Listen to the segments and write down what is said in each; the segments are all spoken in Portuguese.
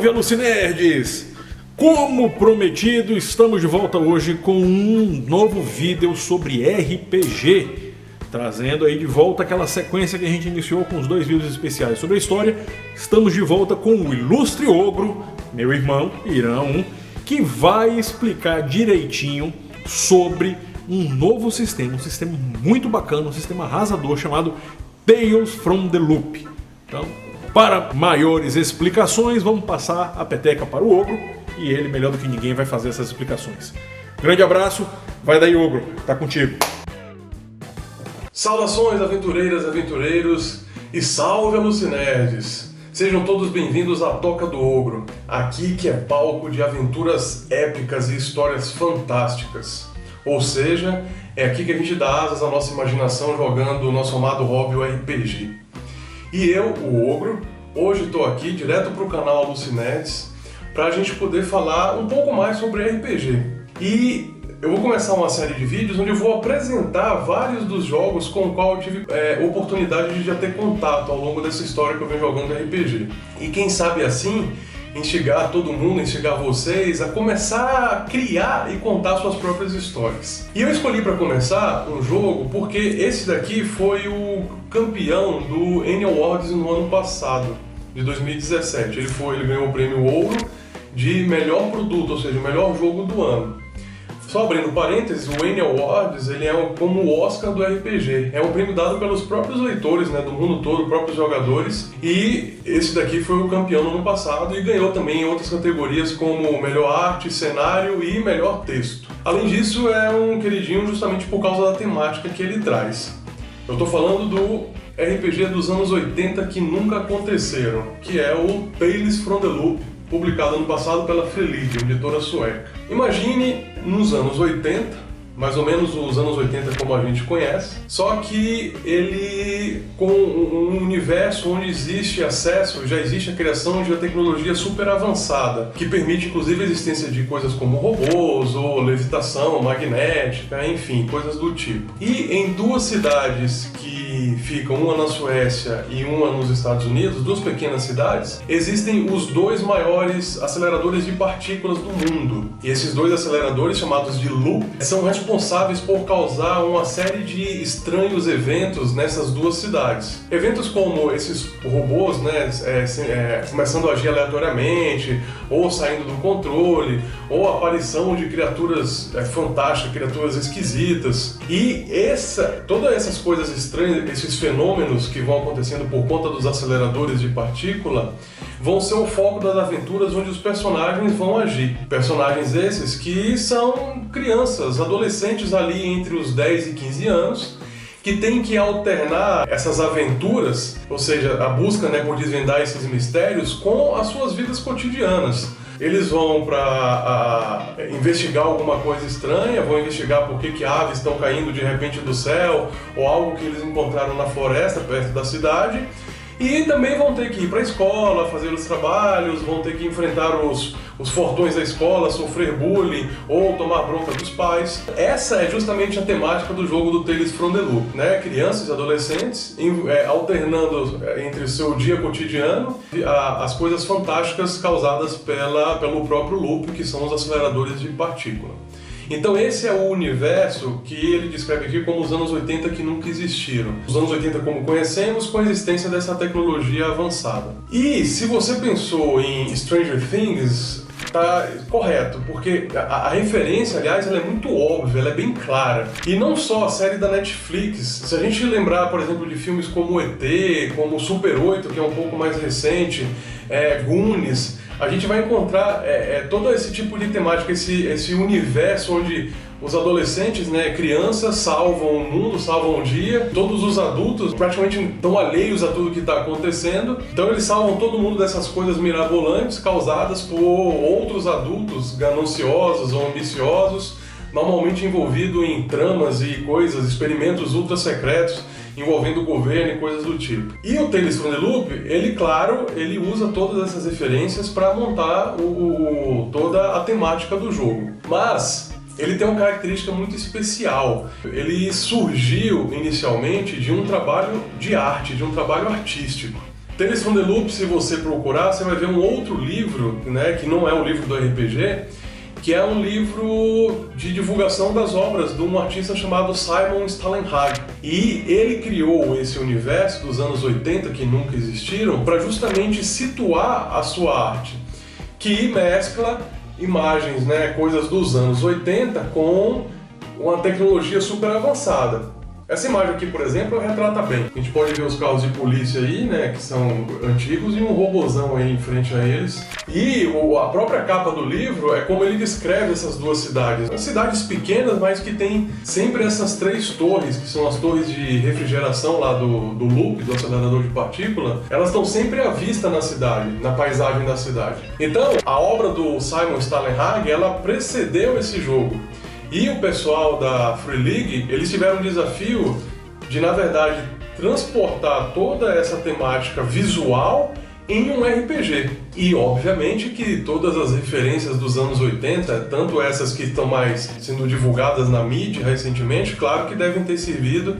Salve, Alucinerds! Como prometido, estamos de volta hoje com um novo vídeo sobre RPG, trazendo aí de volta aquela sequência que a gente iniciou com os dois vídeos especiais sobre a história. Estamos de volta com o ilustre ogro, meu irmão Irão, que vai explicar direitinho sobre um novo sistema, um sistema muito bacana, um sistema arrasador chamado Tales from the Loop. Então, para maiores explicações, vamos passar a peteca para o ogro e ele, melhor do que ninguém, vai fazer essas explicações. Grande abraço, vai daí, ogro, tá contigo. Saudações, aventureiras, aventureiros e salve, Alucinerds! Sejam todos bem-vindos à Toca do Ogro, aqui que é palco de aventuras épicas e histórias fantásticas. Ou seja, é aqui que a gente dá asas à nossa imaginação jogando o nosso amado hobby, o RPG. E eu, o Ogro, hoje estou aqui direto para o canal Alucinerds para a gente poder falar um pouco mais sobre RPG. E eu vou começar uma série de vídeos onde eu vou apresentar vários dos jogos com os quais eu tive oportunidade de já ter contato ao longo dessa história que eu venho jogando RPG. E quem sabe assim, instigar todo mundo, instigar vocês a começar a criar e contar suas próprias histórias. E eu escolhi para começar um jogo porque esse daqui foi o campeão do Annual Awards no ano passado, de 2017. Ele ganhou o prêmio Ouro de melhor produto, ou seja, o melhor jogo do ano. Só abrindo parênteses, o Annual Awards ele é como o Oscar do RPG. É um prêmio dado pelos próprios leitores, né, do mundo todo, próprios jogadores. E esse daqui foi o campeão no ano passado e ganhou também em outras categorias como melhor arte, cenário e melhor texto. Além disso, é um queridinho justamente por causa da temática que ele traz. Eu estou falando do RPG dos anos 80 que nunca aconteceram, que é o Tales from the Loop, publicado ano passado pela Felidia, editora sueca. Imagine nos anos 80, mais ou menos os anos 80 como a gente conhece, só que ele com um universo onde existe acesso, já existe a criação de uma tecnologia super avançada, que permite inclusive a existência de coisas como robôs ou levitação magnética, enfim, coisas do tipo. E em duas cidades que ficam, uma na Suécia e uma nos Estados Unidos, duas pequenas cidades, existem os dois maiores aceleradores de partículas do mundo. E esses dois aceleradores, chamados de loop, são responsáveis por causar uma série de estranhos eventos nessas duas cidades. Eventos como esses robôs, né, começando a agir aleatoriamente, ou saindo do controle, ou a aparição de criaturas fantásticas, criaturas esquisitas. E todas essas coisas estranhas, esses fenômenos que vão acontecendo por conta dos aceleradores de partícula, vão ser o foco das aventuras onde os personagens vão agir. Personagens esses que são crianças, adolescentes ali entre os 10 e 15 anos, que tem que alternar essas aventuras, ou seja, a busca, né, por desvendar esses mistérios com as suas vidas cotidianas. Eles vão para investigar alguma coisa estranha, vão investigar por que aves estão caindo de repente do céu, ou algo que eles encontraram na floresta perto da cidade. E também vão ter que ir para a escola, fazer os trabalhos, vão ter que enfrentar os fortões da escola, sofrer bullying ou tomar bronca dos pais. Essa é justamente a temática do jogo do Tales from the Loop, né? Crianças e adolescentes alternando entre o seu dia cotidiano e as coisas fantásticas causadas pelo próprio loop, que são os aceleradores de partícula. Então esse é o universo que ele descreve aqui como os anos 80 que nunca existiram. Os anos 80 como conhecemos, com a existência dessa tecnologia avançada. E se você pensou em Stranger Things, tá correto, porque a referência, aliás, ela é muito óbvia, ela é bem clara. E não só a série da Netflix. Se a gente lembrar, por exemplo, de filmes como E.T., como Super 8, que é um pouco mais recente, Goonies, a gente vai encontrar todo esse tipo de temática, esse universo onde os adolescentes, né, crianças, salvam o mundo, salvam o dia. Todos os adultos praticamente estão alheios a tudo que está acontecendo. Então eles salvam todo mundo dessas coisas mirabolantes causadas por outros adultos gananciosos ou ambiciosos, normalmente envolvidos em tramas e coisas, experimentos ultra secretos envolvendo o governo e coisas do tipo. E o Tales from the Loop, ele usa todas essas referências para montar toda a temática do jogo. Mas ele tem uma característica muito especial. Ele surgiu inicialmente de um trabalho de arte, de um trabalho artístico. Tales from the Loop, se você procurar, você vai ver um outro livro, né, que não é um livro do RPG, que é um livro de divulgação das obras de um artista chamado Simon Stalenhag. E ele criou esse universo dos anos 80, que nunca existiram, para justamente situar a sua arte, que mescla imagens, né, coisas dos anos 80 com uma tecnologia super avançada. Essa imagem aqui, por exemplo, retrata bem. A gente pode ver os carros de polícia aí, né, que são antigos, e um robozão aí em frente a eles. E a própria capa do livro é como ele descreve essas duas cidades. São cidades pequenas, mas que tem sempre essas três torres, que são as torres de refrigeração lá do loop, do acelerador de partícula. Elas estão sempre à vista na cidade, na paisagem da cidade. Então, a obra do Simon Stalenhag, ela precedeu esse jogo. E o pessoal da Free League, eles tiveram o desafio de, na verdade, transportar toda essa temática visual em um RPG. E, obviamente, que todas as referências dos anos 80, tanto essas que estão mais sendo divulgadas na mídia recentemente, claro que devem ter servido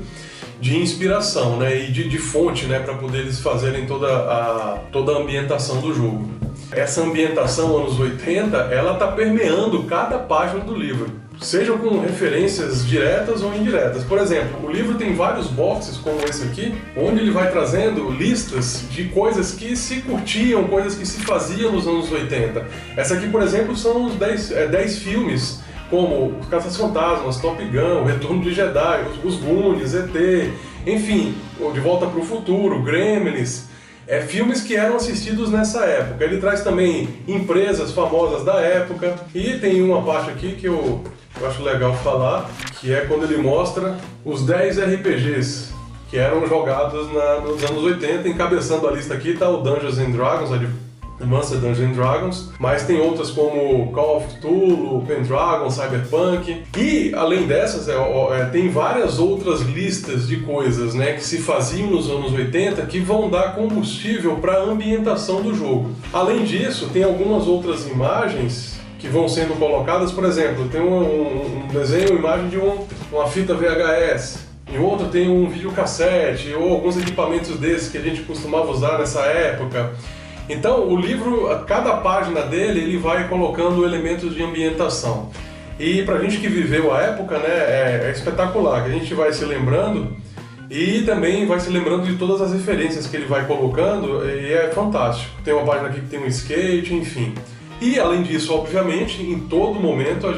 de inspiração, né, e de fonte, né, para poder eles fazerem toda a ambientação do jogo. Essa ambientação anos 80, ela está permeando cada página do livro, seja com referências diretas ou indiretas. Por exemplo, o livro tem vários boxes, como esse aqui, onde ele vai trazendo listas de coisas que se curtiam, coisas que se faziam nos anos 80. Essa aqui, por exemplo, são os 10 filmes, como Os Caça-Fantasmas, Top Gun, O Retorno de Jedi, Os Goonies, ET, enfim, De Volta para o Futuro, Gremlins. Filmes que eram assistidos nessa época. Ele traz também empresas famosas da época. E tem uma parte aqui que eu acho legal falar, que é quando ele mostra os 10 RPGs que eram jogados nos anos 80. Encabeçando a lista aqui está o Dungeons and Dragons, Advanced Dungeons and Dragons, mas tem outras como Call of Cthulhu, Pendragon, Cyberpunk, e além dessas tem várias outras listas de coisas, né, que se faziam nos anos 80 que vão dar combustível para a ambientação do jogo. Além disso, tem algumas outras imagens que vão sendo colocadas. Por exemplo, tem um desenho, uma imagem de uma fita VHS, em outro tem um videocassete ou alguns equipamentos desses que a gente costumava usar nessa época. Então, o livro, cada página dele, ele vai colocando elementos de ambientação. E pra gente que viveu a época, né, é espetacular, que a gente vai se lembrando e também vai se lembrando de todas as referências que ele vai colocando, e é fantástico. Tem uma página aqui que tem um skate, enfim. E além disso, obviamente, em todo momento a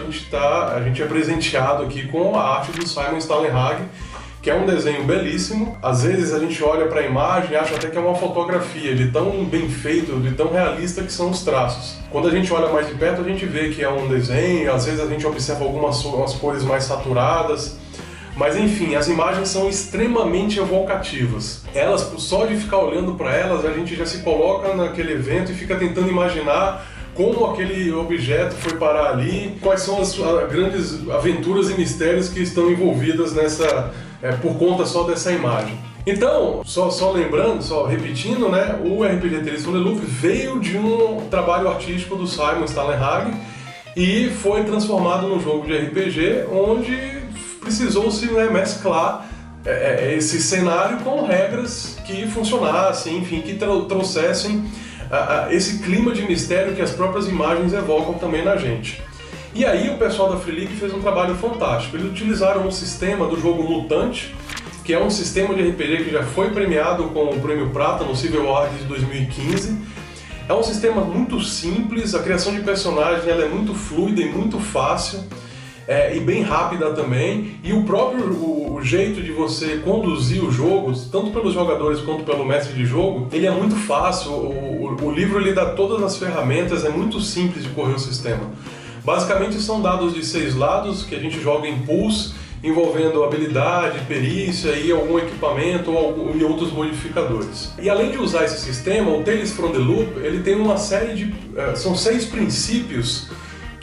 gente é presenteado aqui com a arte do Simon Stalenhag, que é um desenho belíssimo. Às vezes a gente olha para a imagem e acha até que é uma fotografia, de tão bem feito, de tão realista que são os traços. Quando a gente olha mais de perto, a gente vê que é um desenho, às vezes a gente observa algumas cores mais saturadas, mas enfim, as imagens são extremamente evocativas. Elas, só de ficar olhando para elas, a gente já se coloca naquele evento e fica tentando imaginar como aquele objeto foi parar ali, quais são as grandes aventuras e mistérios que estão envolvidas por conta só dessa imagem. Então, só lembrando, só repetindo, né, o RPG Tales from the Loop veio de um trabalho artístico do Simon Stalenhag e foi transformado num jogo de RPG onde precisou-se, né, mesclar esse cenário com regras que funcionassem, enfim, que trouxessem esse clima de mistério que as próprias imagens evocam também na gente. E aí o pessoal da Free League fez um trabalho fantástico. Eles utilizaram um sistema do jogo Mutante, que é um sistema de RPG que já foi premiado com o Prêmio Prata no Civil Awards de 2015. É um sistema muito simples, a criação de personagem ela é muito fluida e muito fácil, e bem rápida também. E o jeito de você conduzir os jogos, tanto pelos jogadores quanto pelo mestre de jogo, ele é muito fácil. O livro ele dá todas as ferramentas, é muito simples de correr o sistema. Basicamente são dados de 6 lados que a gente joga em pools, envolvendo habilidade, perícia e algum equipamento e outros modificadores. E além de usar esse sistema, o Tales from the Loop ele tem uma série de... são 6 princípios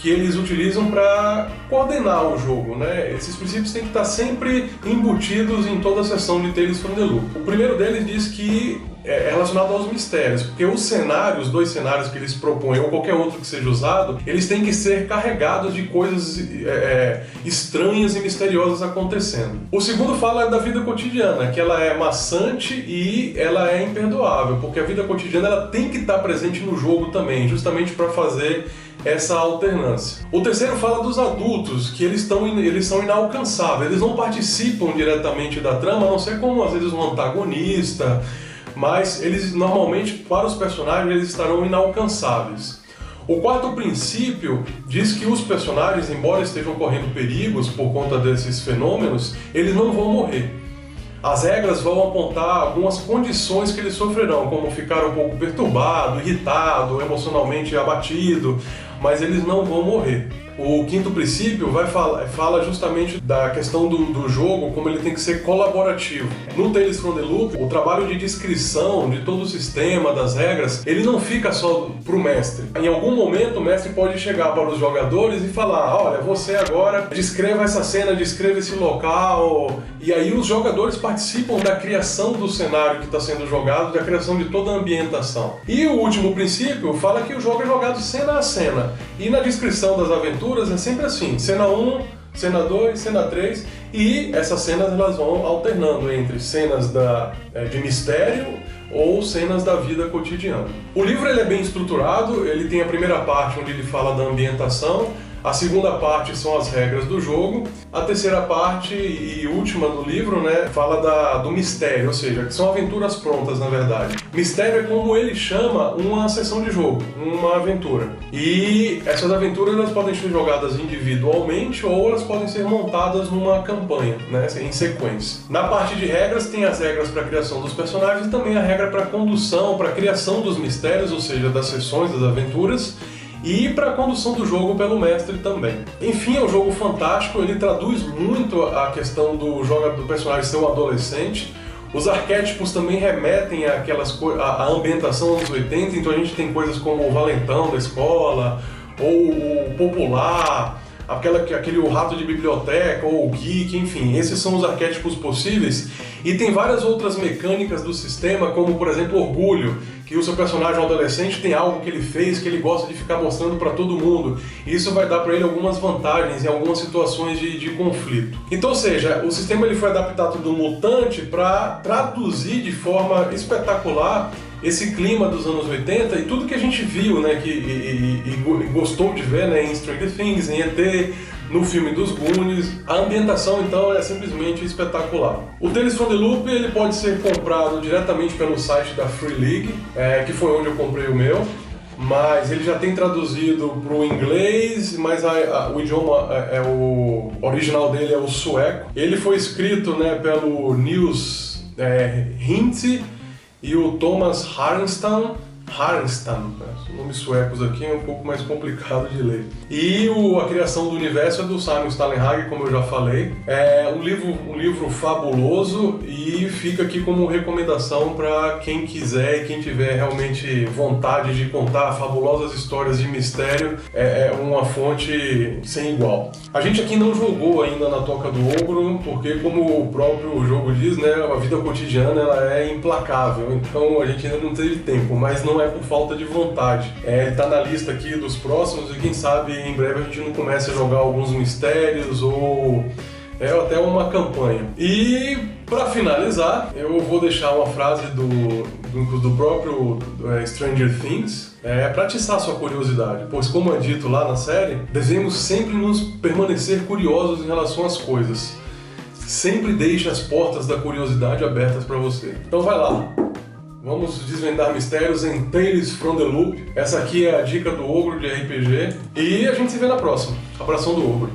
que eles utilizam para coordenar o jogo, né? Esses princípios têm que estar sempre embutidos em toda a sessão de Tales from the Loop. O primeiro deles diz que é relacionado aos mistérios, porque os cenários, os 2 cenários que eles propõem, ou qualquer outro que seja usado, eles têm que ser carregados de coisas estranhas e misteriosas acontecendo. O segundo fala da vida cotidiana, que ela é maçante e ela é imperdoável, porque a vida cotidiana ela tem que estar presente no jogo também, justamente para fazer essa alternância. O terceiro fala dos adultos, que eles são inalcançáveis, eles não participam diretamente da trama, a não ser como às vezes um antagonista, mas eles normalmente, para os personagens, eles estarão inalcançáveis. O quarto princípio diz que os personagens, embora estejam correndo perigos por conta desses fenômenos, eles não vão morrer. As regras vão apontar algumas condições que eles sofrerão, como ficar um pouco perturbado, irritado, emocionalmente abatido, mas eles não vão morrer. O quinto princípio fala justamente da questão do jogo, como ele tem que ser colaborativo. No Tales from the Loop, o trabalho de descrição de todo o sistema, das regras, ele não fica só pro mestre. Em algum momento o mestre pode chegar para os jogadores e falar: olha, você agora descreva essa cena, descreva esse local. E aí os jogadores participam da criação do cenário que está sendo jogado, da criação de toda a ambientação. E o último princípio fala que o jogo é jogado cena a cena. E na descrição das aventuras é sempre assim: cena 1, cena 2, cena 3, e essas cenas elas vão alternando entre cenas de mistério ou cenas da vida cotidiana. O livro ele é bem estruturado, ele tem a primeira parte onde ele fala da ambientação, a segunda parte são as regras do jogo, a terceira parte e última do livro, né, fala do mistério, ou seja, que são aventuras prontas, na verdade. Mistério é como ele chama uma sessão de jogo, uma aventura. E essas aventuras elas podem ser jogadas individualmente ou elas podem ser montadas numa campanha, né, em sequência. Na parte de regras tem as regras para a criação dos personagens e também a regra para a condução, para a criação dos mistérios, ou seja, das sessões, das aventuras, e para a condução do jogo pelo mestre também. Enfim, é um jogo fantástico, ele traduz muito a questão do personagem ser um adolescente. Os arquétipos também remetem à ambientação dos 80, então a gente tem coisas como o valentão da escola, ou o popular, o rato de biblioteca, ou o geek, enfim, esses são os arquétipos possíveis. E tem várias outras mecânicas do sistema, como por exemplo orgulho, que o seu personagem adolescente tem algo que ele fez que ele gosta de ficar mostrando para todo mundo. E isso vai dar para ele algumas vantagens em algumas situações de conflito. Então, ou seja, o sistema ele foi adaptado do Mutante para traduzir de forma espetacular esse clima dos anos 80 e tudo que a gente viu, né, e gostou de ver, né, em Stranger Things, em ET, no filme dos Goonies. A ambientação, então, é simplesmente espetacular. O Tales from the Loop ele pode ser comprado diretamente pelo site da Free League, que foi onde eu comprei o meu, mas ele já tem traduzido para o inglês, mas o idioma, o original dele é o sueco. Ele foi escrito, né, pelo Nils Hintze e o Thomas Harenstam, nomes suecos aqui é um pouco mais complicado de ler. E a criação do universo é do Simon Stalenhag, como eu já falei. É um livro fabuloso e fica aqui como recomendação para quem quiser e quem tiver realmente vontade de contar fabulosas histórias de mistério. É uma fonte sem igual. A gente aqui não jogou ainda na Toca do Ogro, porque como o próprio jogo diz, né, a vida cotidiana ela é implacável, então a gente ainda não teve tempo, mas não é por falta de vontade. Ele tá na lista aqui dos próximos e quem sabe em breve a gente não comece a jogar alguns mistérios ou até uma campanha. E para finalizar, eu vou deixar uma frase do próprio Stranger Things para atiçar sua curiosidade, pois como é dito lá na série, devemos sempre nos permanecer curiosos em relação às coisas. Sempre deixe as portas da curiosidade abertas para você. Então vai lá. Vamos desvendar mistérios em Tales from the Loop. Essa aqui é a dica do Ogro de RPG. E a gente se vê na próxima. Abração do Ogro.